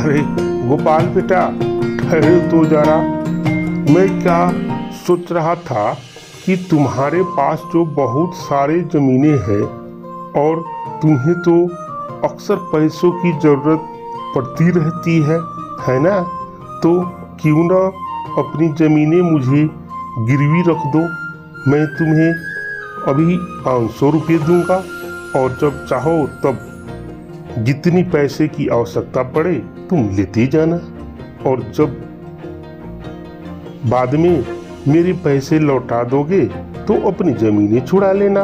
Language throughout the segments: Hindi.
अरे गोपाल बेटा, ठहरे तो जरा। मैं क्या सोच रहा था कि तुम्हारे पास जो बहुत सारे ज़मीनें हैं और तुम्हें तो अक्सर पैसों की ज़रूरत पड़ती रहती है ना? तो क्यों ना अपनी ज़मीनें मुझे गिरवी रख दो। मैं तुम्हें अभी 500 रुपये दूंगा और जब चाहो तब जितनी पैसे की आवश्यकता पड़े तुम लेते जाना, और जब बाद में मेरे पैसे लौटा दोगे तो अपनी ज़मीनें छुड़ा लेना।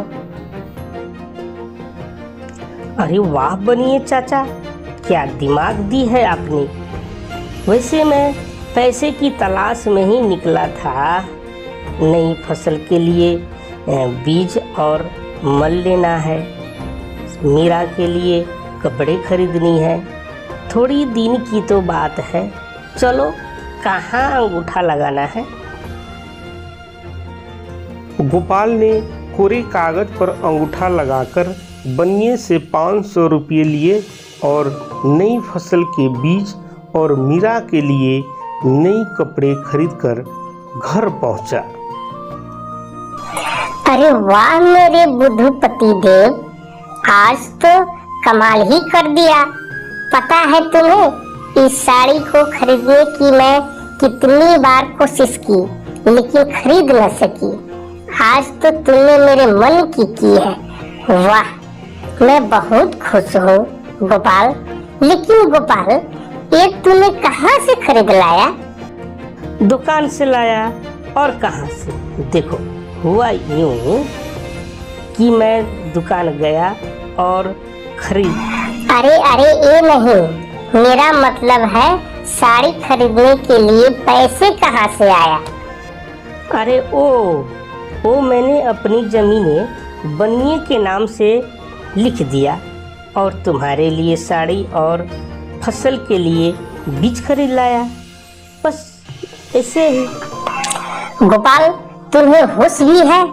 अरे वाह बनिए चाचा, क्या दिमाग दी है आपने। वैसे मैं पैसे की तलाश में ही निकला था। नई फसल के लिए बीज और मल लेना है, मीरा के लिए कपड़े खरीदनी है। थोड़ी दिन की तो बात है, चलो कहाँ अंगूठा लगाना है। गोपाल ने कोरे कागज पर अंगूठा लगाकर बनिए से 500 रुपये लिए और नई फसल के बीज और मीरा के लिए नई कपड़े खरीदकर घर पहुंचा। अरे वाह मेरे बुद्धूपति देव, आज तो कमाल ही कर दिया। पता है तुम्हें, इस साड़ी को खरीदने की मैं कितनी बार कोशिश की लेकिन खरीद न सकी। आज तो तुमने मेरे मन की है। वाह, मैं बहुत खुश हूँ गोपाल। लेकिन गोपाल, ये तूने कहाँ से खरीद लाया? दुकान से लाया, और कहाँ से। देखो, हुआ यूं कि मैं दुकान गया और खरीद। अरे ये नहीं, मेरा मतलब है साड़ी खरीदने के लिए पैसे कहाँ से आया? अरे ओ मैंने अपनी ज़मीनें बनिए के नाम से लिख दिया और तुम्हारे लिए साड़ी और फसल के लिए बीज खरीद लाया, बस ऐसे ही। गोपाल, तुम्हें होश भी है?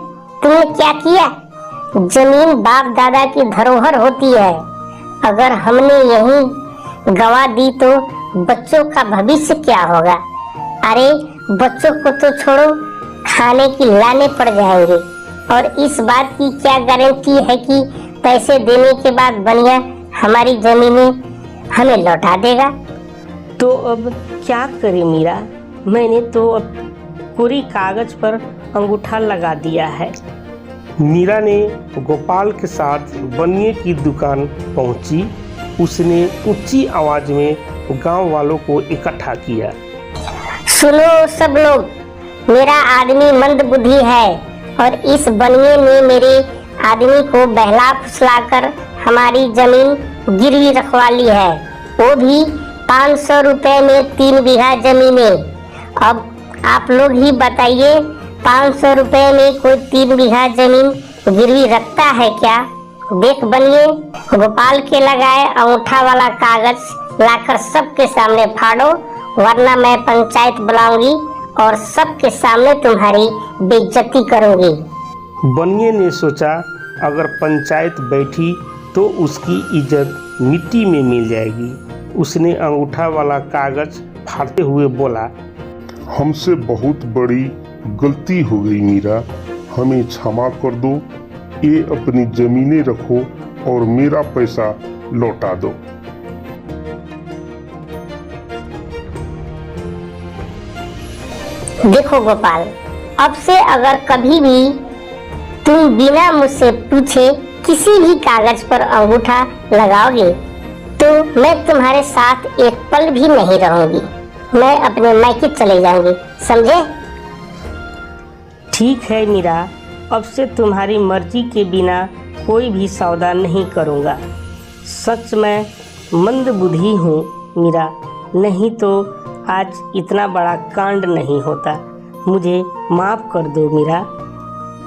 तुमने क्या किया? जमीन बाप दादा की धरोहर होती है। अगर हमने यही गवा दी तो बच्चों का भविष्य क्या होगा? अरे बच्चों को तो छोड़ो, खाने की लाने पड़ जाएंगे। और इस बात की क्या गारंटी है कि पैसे देने के बाद बनिया हमारी जमीनें हमें लौटा देगा? तो अब क्या करें मीरा, मैंने तो अब पूरी कागज पर अंगूठा लगा दिया है। मीरा ने गोपाल के साथ बनिए की दुकान पहुंची। उसने ऊंची आवाज में गांव वालों को इकट्ठा किया। सुनो सब लोग, मेरा आदमी मंद बुद्धि है और इस बनिए ने मेरे आदमी को बहला फुसलाकर हमारी जमीन गिरवी रखवा ली है, वो भी 500 रुपए में 3 बीघा जमीनें। अब आप लोग ही बताइए, 500 रुपए में कोई 3 बीघा जमीन गिरवी रखता है क्या? देख बनिए, गोपाल के लगाए अंगूठा वाला कागज लाकर सबके सामने फाड़ो, वरना मैं पंचायत बुलाऊंगी और सबके सामने तुम्हारी बेइज्जती करूंगी। बनिए ने सोचा, अगर पंचायत बैठी तो उसकी इज्जत मिट्टी में मिल जाएगी। उसने अंगूठा वाला कागज फाड़ते हुए बोला, हमसे बहुत बड़ी गलती हो गई मीरा, हमें क्षमा कर दो। ये अपनी जमीनें रखो और मेरा पैसा लौटा दो। देखो गोपाल, अब से अगर कभी भी तुम बिना मुझसे पूछे किसी भी कागज पर अंगूठा लगाओगे तो मैं तुम्हारे साथ एक पल भी नहीं रहूंगी। मैं अपने मायके चले जाऊंगी, समझे? ठीक है मीरा, अब से तुम्हारी मर्जी के बिना कोई भी सौदा नहीं करूँगा। सच में मंद बुद्धि हूँ मीरा, नहीं तो आज इतना बड़ा कांड नहीं होता। मुझे माफ़ कर दो मीरा।